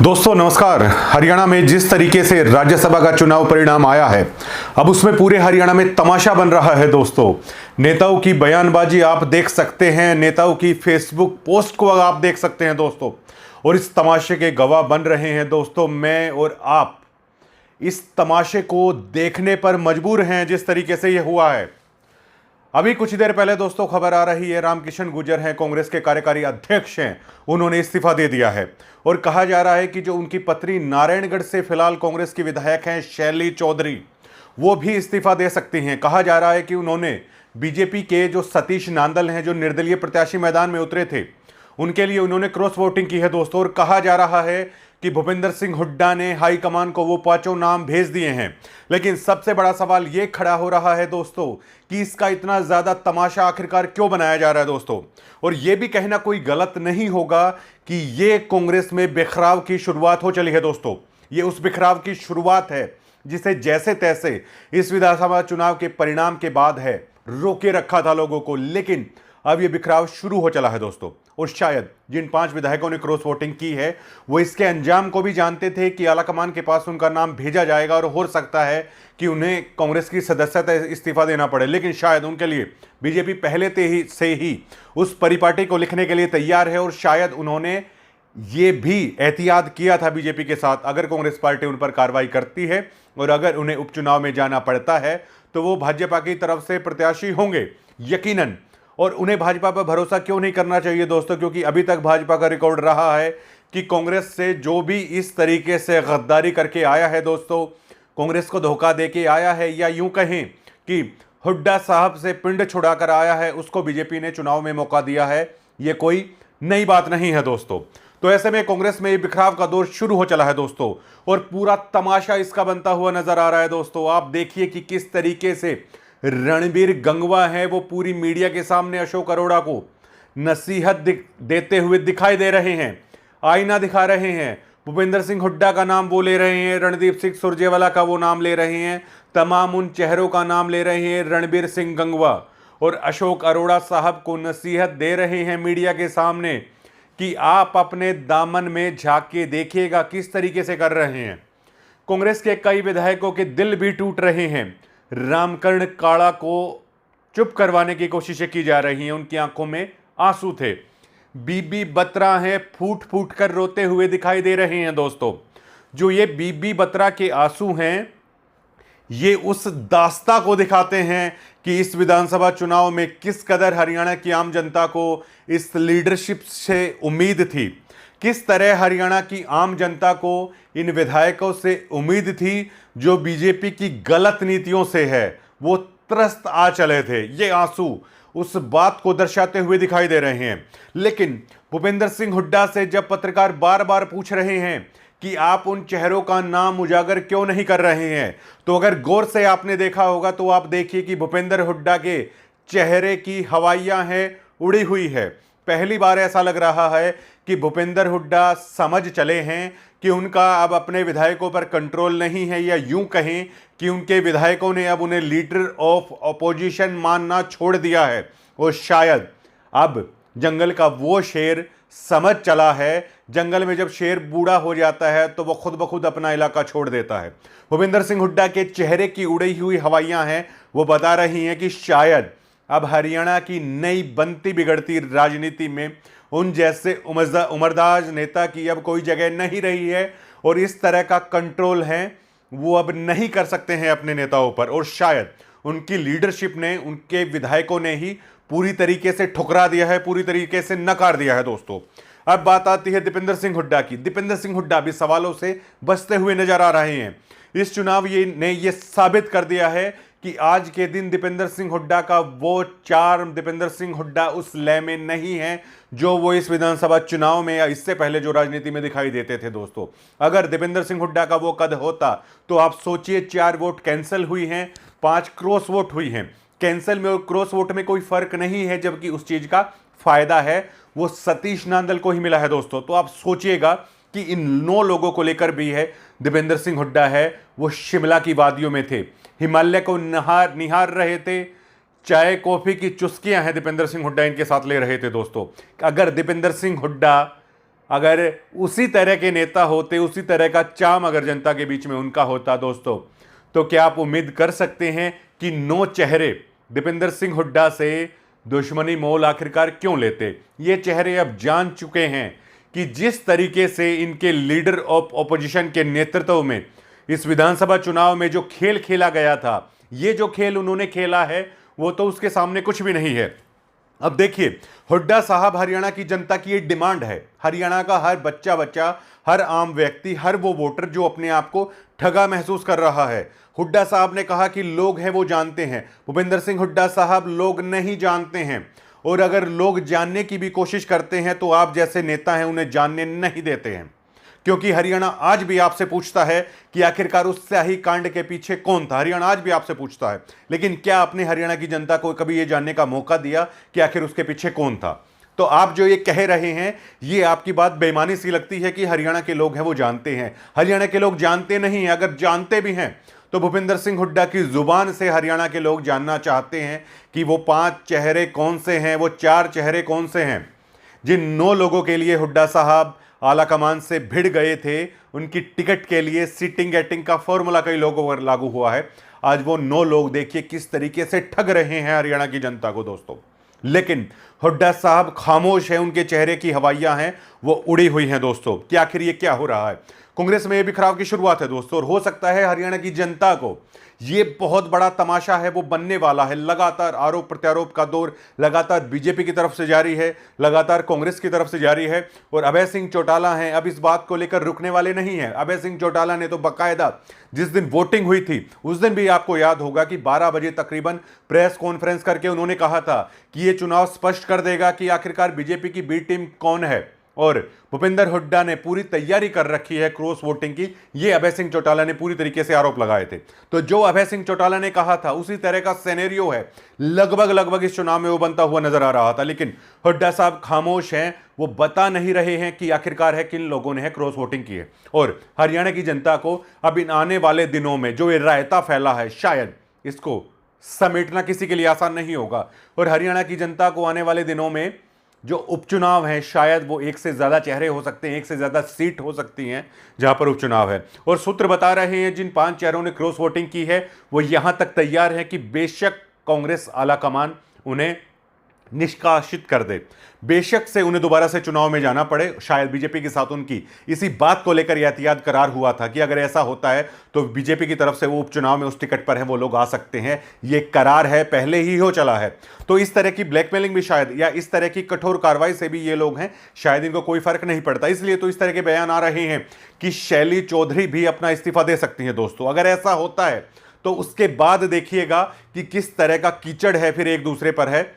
दोस्तों नमस्कार। हरियाणा में जिस तरीके से राज्यसभा का चुनाव परिणाम आया है, अब उसमें पूरे हरियाणा में तमाशा बन रहा है। दोस्तों, नेताओं की बयानबाजी आप देख सकते हैं, नेताओं की फेसबुक पोस्ट को आप देख सकते हैं दोस्तों, और इस तमाशे के गवाह बन रहे हैं। दोस्तों, मैं और आप इस तमाशे को देखने पर मजबूर हैं जिस तरीके से यह हुआ है। अभी कुछ देर पहले दोस्तों खबर आ रही है, रामकिशन गुर्जर हैं, कांग्रेस के कार्यकारी अध्यक्ष हैं, उन्होंने इस्तीफा दे दिया है और कहा जा रहा है कि जो उनकी पत्नी नारायणगढ़ से फिलहाल कांग्रेस की विधायक हैं शैली चौधरी, वो भी इस्तीफा दे सकती हैं। कहा जा रहा है कि उन्होंने बीजेपी के जो सतीश नांदल हैं, जो निर्दलीय प्रत्याशी मैदान में उतरे थे, उनके लिए उन्होंने क्रॉस वोटिंग की है दोस्तों। और कहा जा रहा है कि भूपेंद्र सिंह हुड्डा ने हाईकमान को वो पांचों नाम भेज दिए हैं। लेकिन सबसे बड़ा सवाल ये खड़ा हो रहा है दोस्तों कि इसका इतना ज्यादा तमाशा आखिरकार क्यों बनाया जा रहा है दोस्तों। और ये भी कहना कोई गलत नहीं होगा कि ये कांग्रेस में बिखराव की शुरुआत हो चली है दोस्तों। ये उस बिखराव की शुरुआत है जिसे जैसे तैसे इस विधानसभा चुनाव के परिणाम के बाद है रोके रखा था लोगों को, लेकिन अब यह बिखराव शुरू हो चला है दोस्तों। और शायद जिन 5 विधायकों ने क्रॉस वोटिंग की है वो इसके अंजाम को भी जानते थे कि आलाकमान के पास उनका नाम भेजा जाएगा और हो सकता है कि उन्हें कांग्रेस की सदस्यता इस्तीफा देना पड़े। लेकिन शायद उनके लिए बीजेपी पहले से ही उस परिपाटी को लिखने के लिए तैयार है और शायद उन्होंने ये भी एहतियात किया था बीजेपी के साथ, अगर कांग्रेस पार्टी उन पर कार्रवाई करती है और अगर उन्हें उपचुनाव में जाना पड़ता है तो वो भाजपा की तरफ से प्रत्याशी होंगे यकीनन। और उन्हें भाजपा पर भरोसा क्यों नहीं करना चाहिए दोस्तों, क्योंकि अभी तक भाजपा का रिकॉर्ड रहा है कि कांग्रेस से जो भी इस तरीके से गद्दारी करके आया है दोस्तों, कांग्रेस को धोखा देके आया है, या यूं कहें कि हुड्डा साहब से पिंड छुड़ाकर आया है, उसको बीजेपी ने चुनाव में मौका दिया है। यह कोई नई बात नहीं है दोस्तों। तो ऐसे में कांग्रेस में बिखराव का दौर शुरू हो चला है दोस्तों, और पूरा तमाशा इसका बनता हुआ नजर आ रहा है दोस्तों। आप देखिए कि किस तरीके से रणबीर गंगवा है, वो पूरी मीडिया के सामने अशोक अरोड़ा को नसीहत देते हुए दिखाई दे रहे हैं, आईना दिखा रहे हैं। भूपेंद्र सिंह हुड्डा का नाम वो ले रहे हैं, रणदीप सिंह सुरजेवाला का वो नाम ले रहे हैं, तमाम उन चेहरों का नाम ले रहे हैं, रणबीर सिंह गंगवा और अशोक अरोड़ा साहब को नसीहत दे रहे हैं मीडिया के सामने कि आप अपने दामन में झांक के देखिएगा किस तरीके से कर रहे हैं। कांग्रेस के कई विधायकों के दिल भी टूट रहे हैं। रामकर्ण काड़ा को चुप करवाने की कोशिशें की जा रही हैं, उनकी आंखों में आंसू थे। बीबी बत्रा हैं, फूट फूट कर रोते हुए दिखाई दे रहे हैं दोस्तों। जो ये बीबी बत्रा के आंसू हैं, ये उस दास्ता को दिखाते हैं कि इस विधानसभा चुनाव में किस कदर हरियाणा की आम जनता को इस लीडरशिप से उम्मीद थी, किस तरह हरियाणा की आम जनता को इन विधायकों से उम्मीद थी जो बीजेपी की गलत नीतियों से है, वो त्रस्त आ चले थे। ये आंसू उस बात को दर्शाते हुए दिखाई दे रहे हैं। लेकिन भूपेंद्र सिंह हुड्डा से जब पत्रकार बार बार पूछ रहे हैं कि आप उन चेहरों का नाम उजागर क्यों नहीं कर रहे हैं, तो अगर गौर से आपने देखा होगा तो आप देखिए कि भूपेंद्र हुड्डा के चेहरे की हवाइयां हैं उड़ी हुई है। पहली बार ऐसा लग रहा है कि भूपेंद्र हुड्डा समझ चले हैं कि उनका अब अपने विधायकों पर कंट्रोल नहीं है, या यूं कहें कि उनके विधायकों ने अब उन्हें लीडर ऑफ अपोजिशन मानना छोड़ दिया है। और शायद अब जंगल का वो शेर समझ चला है, जंगल में जब शेर बूढ़ा हो जाता है तो वो खुद ब खुद अपना इलाका छोड़ देता है। भूपेंद्र सिंह हुड्डा के चेहरे की उड़ी हुई हवाइयां हैं, वो बता रही हैं कि शायद अब हरियाणा की नई बनती बिगड़ती राजनीति में उन जैसे उमरदाज नेता की अब कोई जगह नहीं रही है, और इस तरह का कंट्रोल है वो अब नहीं कर सकते हैं अपने नेताओं पर। और शायद उनकी लीडरशिप ने, उनके विधायकों ने ही पूरी तरीके से ठुकरा दिया है, पूरी तरीके से नकार दिया है दोस्तों। अब बात आती है दीपेंद्र सिंह हुड्डा की। दीपेंद्र सिंह हुड्डा भी सवालों से बचते हुए नजर आ रहे हैं। इस चुनाव ने ये साबित कर दिया है कि आज के दिन दीपेंद्र सिंह हुड्डा का वो चार्म, दीपेंद्र सिंह हुड्डा उस लय में नहीं है जो वो इस विधानसभा चुनाव में या इससे पहले जो राजनीति में दिखाई देते थे दोस्तों। अगर दीपेंद्र सिंह हुड्डा का वो कद होता तो आप सोचिए, 4 वोट कैंसिल हुई हैं, 5 क्रॉस वोट हुई हैं। कैंसिल में और क्रॉस वोट में कोई फर्क नहीं है, जबकि उस चीज का फायदा है वो सतीश नांदल को ही मिला है दोस्तों। तो आप सोचिएगा कि इन 9 लोगों को लेकर भी है दीपेंद्र सिंह हुड्डा है वो शिमला की वादियों में थे, हिमालय को निहार रहे थे, चाय कॉफी की चुस्कियां हैं दीपेंद्र सिंह हुड्डा इनके साथ ले रहे थे दोस्तों। अगर दीपेंद्र सिंह हुड्डा अगर उसी तरह के नेता होते, उसी तरह का चाम अगर जनता के बीच में उनका होता दोस्तों, तो क्या आप उम्मीद कर सकते हैं कि 9 चेहरे दीपेंद्र सिंह हुड्डा से दुश्मनी मोल आखिरकार क्यों लेते? ये चेहरे अब जान चुके हैं कि जिस तरीके से इनके लीडर ऑफ ऑपोजिशन के नेतृत्व में इस विधानसभा चुनाव में जो खेल खेला गया था, ये जो खेल उन्होंने खेला है वो तो उसके सामने कुछ भी नहीं है। अब देखिए, हुड्डा साहब, हरियाणा की जनता की ये डिमांड है, हरियाणा का हर बच्चा, हर आम व्यक्ति, हर वो वोटर जो अपने आप को ठगा महसूस कर रहा है। हुड्डा साहब ने कहा कि लोग हैं वो जानते हैं। भूपेंद्र सिंह हुड्डा साहब लोग नहीं जानते हैं, और अगर लोग जानने की भी कोशिश करते हैं तो आप जैसे नेता हैं उन्हें जानने नहीं देते हैं, क्योंकि हरियाणा आज भी आपसे पूछता है कि आखिरकार उस स्याही कांड के पीछे कौन था। हरियाणा आज भी आपसे पूछता है, लेकिन क्या आपने हरियाणा की जनता को कभी यह जानने का मौका दिया कि आखिर उसके पीछे कौन था? तो आप जो ये कह रहे हैं, ये आपकी बात बेईमानी सी लगती है कि हरियाणा के लोग हैं वो जानते हैं। हरियाणा के लोग जानते नहीं हैं। अगर जानते भी हैं तो भूपेंद्र सिंह हुड्डा की जुबान से हरियाणा के लोग जानना चाहते हैं कि वो 5 चेहरे कौन से हैं, वो 4 चेहरे कौन से हैं, जिन 9 लोगों के लिए हुड्डा साहब आला कमान से भिड़ गए थे। उनकी टिकट के लिए सीटिंग गेटिंग का फॉर्मूला कई लोगों पर लागू हुआ है। आज वो 9 लोग देखिए किस तरीके से ठग रहे हैं हरियाणा की जनता को दोस्तों। लेकिन हुड्डा साहब खामोश है, उनके चेहरे की हवाइयां हैं वो उड़ी हुई हैं दोस्तों कि आखिर ये क्या हो रहा है। कांग्रेस में ये बिखराव की शुरुआत है दोस्तों, और हो सकता है हरियाणा की जनता को ये बहुत बड़ा तमाशा है वो बनने वाला है। लगातार आरोप प्रत्यारोप का दौर लगातार बीजेपी की तरफ से जारी है, लगातार कांग्रेस की तरफ से जारी है, और अभय सिंह चौटाला हैं अब इस बात को लेकर रुकने वाले नहीं हैं। अभय सिंह चौटाला ने तो बाकायदा जिस दिन वोटिंग हुई थी उस दिन भी आपको याद होगा कि 12 बजे तकरीबन प्रेस कॉन्फ्रेंस करके उन्होंने कहा था कि ये चुनाव स्पष्ट कर देगा कि आखिरकार बीजेपी की बी टीम कौन है, और भूपेंद्र हुड्डा ने पूरी तैयारी कर रखी है क्रॉस वोटिंग की। ये अभय सिंह चौटाला ने पूरी तरीके से आरोप लगाए थे। तो जो अभय सिंह चौटाला ने कहा था उसी तरह का सिनेरियो है लगभग इस चुनाव में वो बनता हुआ नजर आ रहा था। लेकिन हुड्डा साहब खामोश हैं, वो बता नहीं रहे हैं कि आखिरकार है किन लोगों ने क्रॉस वोटिंग की है। और हरियाणा की जनता को अब इन आने वाले दिनों में जो ये रायता फैला है, शायद इसको समेटना किसी के लिए आसान नहीं होगा। और हरियाणा की जनता को आने वाले दिनों में जो उपचुनाव हैं, शायद वो 1 से ज़्यादा चेहरे हो सकते हैं, 1 से ज़्यादा सीट हो सकती हैं जहां पर उपचुनाव है। और सूत्र बता रहे हैं जिन 5 चेहरों ने क्रॉस वोटिंग की है वो यहां तक तैयार है कि बेशक कांग्रेस आलाकमान उन्हें निष्कासित कर दे, बेशक से उन्हें दोबारा से चुनाव में जाना पड़े। शायद बीजेपी के साथ उनकी इसी बात को लेकर एहतियात करार हुआ था कि अगर ऐसा होता है तो बीजेपी की तरफ से वो उपचुनाव में उस टिकट पर है वो लोग आ सकते हैं। ये करार है, पहले ही हो चला है। तो इस तरह की ब्लैकमेलिंग भी शायद, या इस तरह की कठोर कार्रवाई से भी ये लोग हैं शायद इनको कोई फर्क नहीं पड़ता। इसलिए तो इस तरह के बयान आ रहे हैं कि शैली चौधरी भी अपना इस्तीफा दे सकती हैं दोस्तों। अगर ऐसा होता है तो उसके बाद देखिएगा कि किस तरह का कीचड़ है फिर एक दूसरे पर है,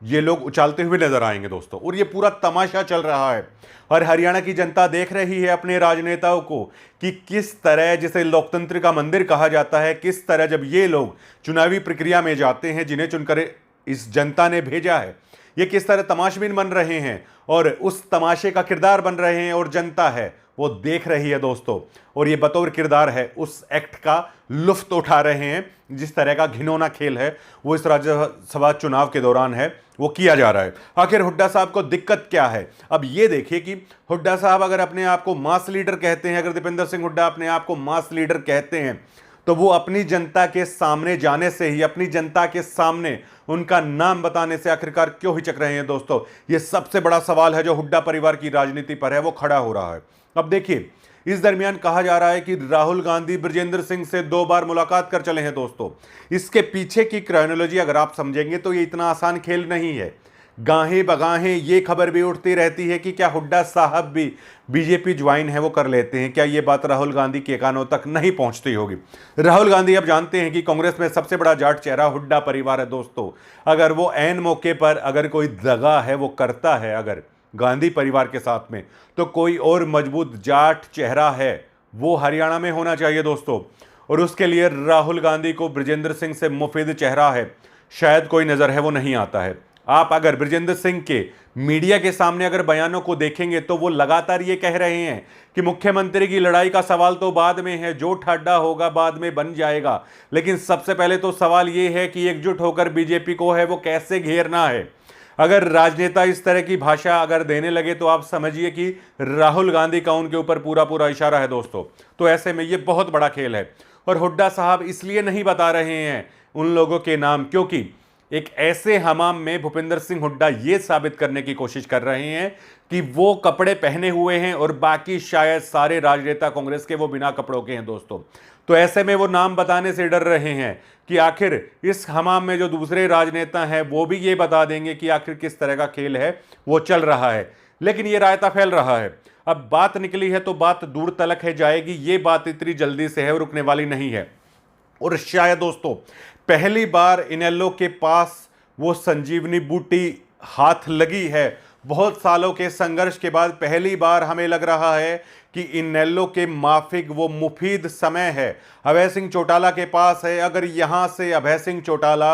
ये लोग उछालते हुए नजर आएंगे दोस्तों। और ये पूरा तमाशा चल रहा है और हरियाणा की जनता देख रही है अपने राजनेताओं को कि किस तरह, जिसे लोकतंत्र का मंदिर कहा जाता है, किस तरह जब ये लोग चुनावी प्रक्रिया में जाते हैं जिन्हें चुनकर इस जनता ने भेजा है, ये किस तरह तमाशबीन बन रहे हैं और उस तमाशे का किरदार बन रहे हैं, और जनता है वो देख रही है दोस्तों। और ये बतौर किरदार है उस एक्ट का लुफ्त उठा रहे हैं। जिस तरह का घिनौना खेल है वो इस राज्यसभा चुनाव के दौरान है वो किया जा रहा है। आखिर हुड्डा साहब को दिक्कत क्या है? अब ये देखिए कि हुड्डा साहब अगर अपने आप को मास लीडर कहते हैं, अगर दीपेंद्र सिंह हुड्डा अपने आप को मास लीडर कहते हैं, तो वो अपनी जनता के सामने जाने से ही, अपनी जनता के सामने उनका नाम बताने से आखिरकार क्यों हिचक रहे हैं दोस्तों? ये सबसे बड़ा सवाल है जो हुड्डा परिवार की राजनीति पर है, वो खड़ा हो रहा है। अब देखिए, इस दरमियान कहा जा रहा है कि राहुल गांधी बृजेंद्र सिंह से 2 बार मुलाकात कर चले हैं दोस्तों। इसके पीछे की क्रोनोलॉजी अगर आप समझेंगे तो ये इतना आसान खेल नहीं है। गाहें बगाहें ये खबर भी उठती रहती है कि क्या हुड्डा साहब भी बीजेपी ज्वाइन है वो कर लेते हैं। क्या ये बात राहुल गांधी के कानों तक नहीं पहुंचती होगी? राहुल गांधी अब जानते हैं कि कांग्रेस में सबसे बड़ा जाट चेहरा हुड्डा परिवार है दोस्तों। अगर वो ऐन मौके पर अगर कोई दगा है वो करता है अगर गांधी परिवार के साथ में, तो कोई और मजबूत जाट चेहरा है वो हरियाणा में होना चाहिए दोस्तों। और उसके लिए राहुल गांधी को बृजेंद्र सिंह से मुफीद चेहरा है शायद कोई नज़र है वो नहीं आता है। आप अगर बृजेंद्र सिंह के मीडिया के सामने अगर बयानों को देखेंगे तो वो लगातार ये कह रहे हैं कि मुख्यमंत्री की लड़ाई का सवाल तो बाद में है, जो ठाड्डा होगा बाद में बन जाएगा, लेकिन सबसे पहले तो सवाल ये है कि एकजुट होकर बीजेपी को है वो कैसे घेरना है। अगर राजनेता इस तरह की भाषा अगर देने लगे तो आप समझिए कि राहुल गांधी का उनके ऊपर पूरा पूरा इशारा है दोस्तों। तो ऐसे में ये बहुत बड़ा खेल है। और हुड्डा साहब इसलिए नहीं बता रहे हैं उन लोगों के नाम क्योंकि एक ऐसे हमाम में भूपिंदर सिंह हुड्डा यह साबित करने की कोशिश कर रहे हैं कि वो कपड़े पहने हुए हैं और बाकी शायद सारे राजनेता कांग्रेस के वो बिना कपड़ों के हैं दोस्तों। तो ऐसे में वो नाम बताने से डर रहे हैं कि आखिर इस हमाम में जो दूसरे राजनेता हैं वो भी ये बता देंगे कि आखिर किस तरह का खेल है वो चल रहा है। लेकिन ये रायता फैल रहा है। अब बात निकली है तो बात दूर तलक है जाएगी। ये बात इतनी जल्दी से है और रुकने वाली नहीं है। और शायद दोस्तों पहली बार इनेलो के पास वो संजीवनी बूटी हाथ लगी है। बहुत सालों के संघर्ष के बाद पहली बार हमें लग रहा है कि इनेलो के माफिक वो मुफीद समय है। अभय सिंह चौटाला के पास है। अगर यहां से अभय सिंह चौटाला,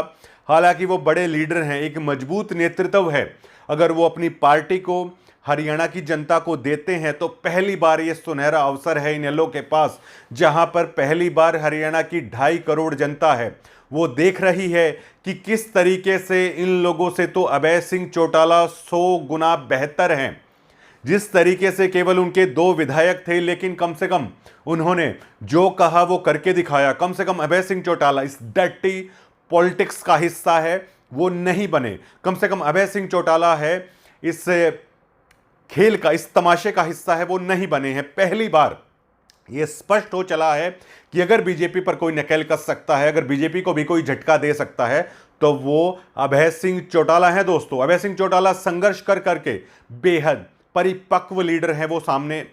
हालांकि वो बड़े लीडर हैं, एक मजबूत नेतृत्व है, अगर वो अपनी पार्टी को हरियाणा की जनता को देते हैं तो पहली बार ये सुनहरा अवसर है इनेलो के पास, जहां पर पहली बार हरियाणा की 2.5 करोड़ जनता है वो देख रही है कि किस तरीके से इन लोगों से तो अभय सिंह चौटाला 100 गुना बेहतर हैं। जिस तरीके से केवल उनके 2 विधायक थे लेकिन कम से कम उन्होंने जो कहा वो करके दिखाया। कम से कम अभय सिंह चौटाला इस डर्टी पॉलिटिक्स का हिस्सा है वो नहीं बने। कम से कम अभय सिंह चौटाला है इस खेल का, इस तमाशे का हिस्सा है वो नहीं बने हैं। पहली बार ये स्पष्ट हो चला है कि अगर बीजेपी पर कोई नकेल कस सकता है, अगर बीजेपी को भी कोई झटका दे सकता है तो वो अभय सिंह चौटाला है दोस्तों। अभय सिंह चौटाला संघर्ष कर करके बेहद परिपक्व लीडर हैं, वो सामने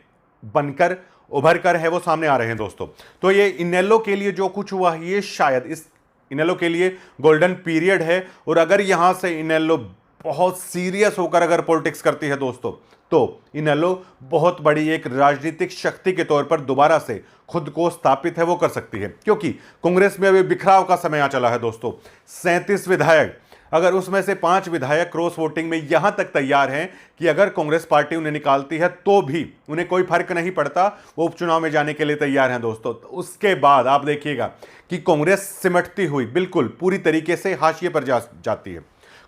बनकर उभर कर है वो सामने आ रहे हैं दोस्तों। तो ये इनेलो के लिए जो कुछ हुआ ये शायद इस इनेलो के लिए गोल्डन पीरियड है। और अगर यहां से इनेलो बहुत सीरियस होकर अगर पॉलिटिक्स करती है दोस्तों तो इनेलो बहुत बड़ी एक राजनीतिक शक्ति के तौर पर दोबारा से खुद को स्थापित है वो कर सकती है। क्योंकि कांग्रेस में अभी बिखराव का समय आ चला है दोस्तों। 37 विधायक, अगर उसमें से 5 विधायक क्रॉस वोटिंग में यहां तक तैयार हैं कि अगर कांग्रेस पार्टी उन्हें निकालती है तो भी उन्हें कोई फर्क नहीं पड़ता, वो उपचुनाव में जाने के लिए तैयार हैं दोस्तों। तो उसके बाद आप देखिएगा कि कांग्रेस सिमटती हुई बिल्कुल पूरी तरीके से हाशिए पर जाती है।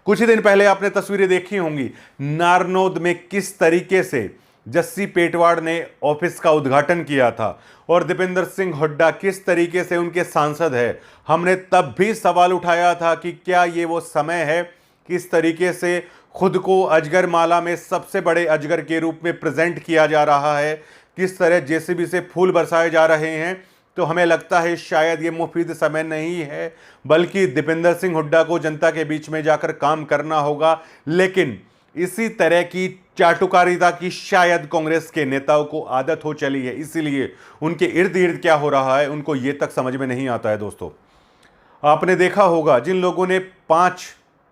कुछ ही दिन पहले आपने तस्वीरें देखी होंगी नारनौद में किस तरीके से जस्सी पेटवाड़ ने ऑफिस का उद्घाटन किया था और दीपेंद्र सिंह हुड्डा किस तरीके से उनके सांसद है। हमने तब भी सवाल उठाया था कि क्या ये वो समय है किस तरीके से खुद को अजगर माला में सबसे बड़े अजगर के रूप में प्रेजेंट किया जा रहा है, किस तरह जेसीबी से फूल बरसाए जा रहे हैं। तो हमें लगता है शायद ये मुफीद समय नहीं है, बल्कि दीपेंद्र सिंह हुड्डा को जनता के बीच में जाकर काम करना होगा। लेकिन इसी तरह की चाटुकारिता की शायद कांग्रेस के नेताओं को आदत हो चली है, इसीलिए उनके इर्द गिर्द क्या हो रहा है उनको ये तक समझ में नहीं आता है दोस्तों। आपने देखा होगा जिन लोगों ने 5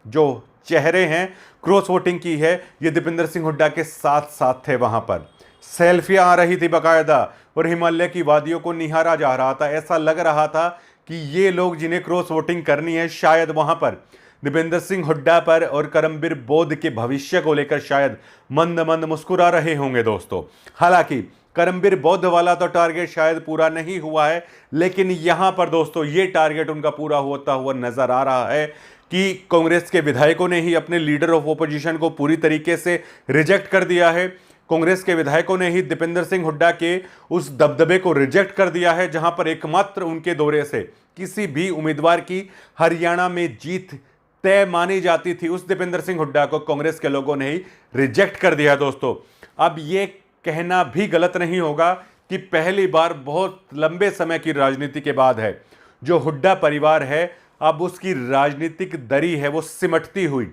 जो चेहरे हैं क्रॉस वोटिंग की है, ये दीपेंद्र सिंह हुड्डा के साथ साथ थे। वहां पर सेल्फियां आ रही थी बाकायदा और हिमालय की वादियों को निहारा जा रहा था। ऐसा लग रहा था कि ये लोग जिन्हें क्रॉस वोटिंग करनी है शायद वहां पर दीपेंद्र सिंह हुड्डा पर और करमबीर बौद्ध के भविष्य को लेकर शायद मंद मंद मुस्कुरा रहे होंगे दोस्तों। हालांकि करमबीर बौद्ध वाला तो टारगेट शायद पूरा नहीं हुआ है, लेकिन यहां पर दोस्तों ये टारगेट उनका पूरा होता हुआ नजर आ रहा है कि कांग्रेस के विधायकों ने ही अपने लीडर ऑफ ओपोजिशन को पूरी तरीके से रिजेक्ट कर दिया है। कांग्रेस के विधायकों ने ही दीपेंद्र सिंह हुड्डा के उस दबदबे को रिजेक्ट कर दिया है, जहां पर एकमात्र उनके दौरे से किसी भी उम्मीदवार की हरियाणा में जीत तय मानी जाती थी, उस दीपेंद्र सिंह हुड्डा को कांग्रेस के लोगों ने ही रिजेक्ट कर दिया दोस्तों। अब ये कहना भी गलत नहीं होगा कि पहली बार बहुत लंबे समय की राजनीति के बाद है जो हुड्डा परिवार है अब उसकी राजनीतिक दरी है वो सिमटती हुई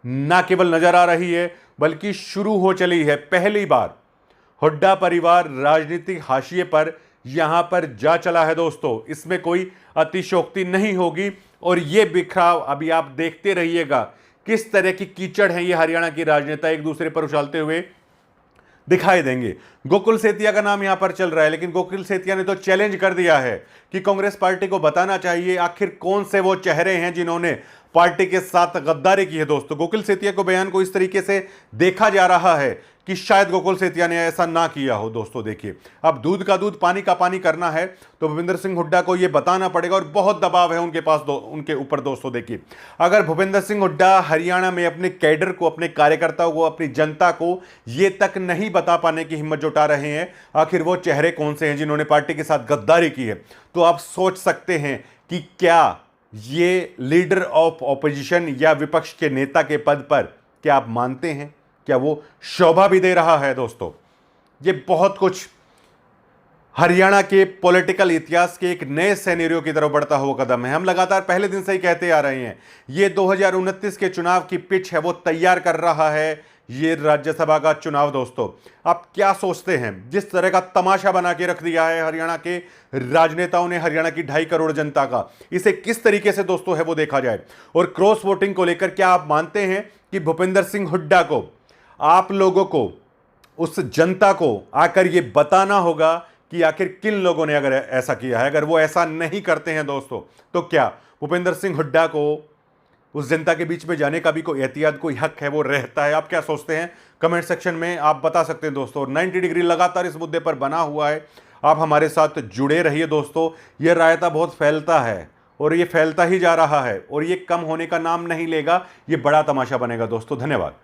ना केवल नजर आ रही है बल्कि शुरू हो चली है। पहली बार हुड्डा परिवार राजनीतिक हाशिए पर यहां पर जा चला है दोस्तों। इसमें कोई अतिशयोक्ति नहीं होगी और यह बिखराव अभी आप देखते रहिएगा किस तरह की कीचड़ है ये हरियाणा की राजनेता एक दूसरे पर उछालते हुए दिखाई देंगे। गोकुल सेतिया का नाम यहां पर चल रहा है, लेकिन गोकुल सेतिया ने तो चैलेंज कर दिया है कि कांग्रेस पार्टी को बताना चाहिए आखिर कौन से वो चेहरे हैं जिन्होंने पार्टी के साथ गद्दारी की है दोस्तों। गोकुल सेतिया को बयान को इस तरीके से देखा जा रहा है कि शायद गोकुल सेतिया ने ऐसा ना किया हो। दोस्तों देखिए, अब दूध का दूध पानी का पानी करना है तो भूपेंद्र सिंह हुड्डा को यह बताना पड़ेगा, और बहुत दबाव है उनके पास उनके ऊपर। दोस्तों देखिए, अगर भूपेंद्र सिंह हुड्डा हरियाणा में अपने कैडर को, अपने कार्यकर्ताओं को, अपनी जनता को यह तक नहीं बता पाने की हिम्मत जुटा रहे हैं आखिर वो चेहरे कौन से हैं जिन्होंने पार्टी के साथ गद्दारी की है, तो आप सोच सकते हैं कि क्या ये लीडर ऑफ ऑपोजिशन या विपक्ष के नेता के पद पर, क्या आप मानते हैं, क्या वो शोभा भी दे रहा है। दोस्तों, ये बहुत कुछ हरियाणा के पॉलिटिकल इतिहास के एक नए सिनेरियो की तरफ बढ़ता हुआ कदम है। हम लगातार पहले दिन से ही कहते आ रहे हैं, ये 2029 के चुनाव की पिच है, वो तैयार कर रहा है ये राज्यसभा का चुनाव। दोस्तों, आप क्या सोचते हैं, जिस तरह का तमाशा बना के रख दिया है हरियाणा के राजनेताओं ने, हरियाणा की 2.5 करोड़ जनता का, इसे किस तरीके से दोस्तों है वो देखा जाए। और क्रॉस वोटिंग को लेकर क्या आप मानते हैं कि भूपेंद्र सिंह हुड्डा को, आप लोगों को, उस जनता को आकर ये बताना होगा कि आखिर किन लोगों ने अगर ऐसा किया है। अगर वो ऐसा नहीं करते हैं दोस्तों, तो क्या भूपेंद्र सिंह हुड्डा को उस जनता के बीच में जाने का भी कोई एहतियात, कोई हक है, वो रहता है। आप क्या सोचते हैं, कमेंट सेक्शन में आप बता सकते हैं। दोस्तों, 90 डिग्री लगातार इस मुद्दे पर बना हुआ है, आप हमारे साथ जुड़े रहिए। दोस्तों, ये रायता बहुत फैलता है और ये फैलता ही जा रहा है और ये कम होने का नाम नहीं लेगा, ये बड़ा तमाशा बनेगा। दोस्तों, धन्यवाद।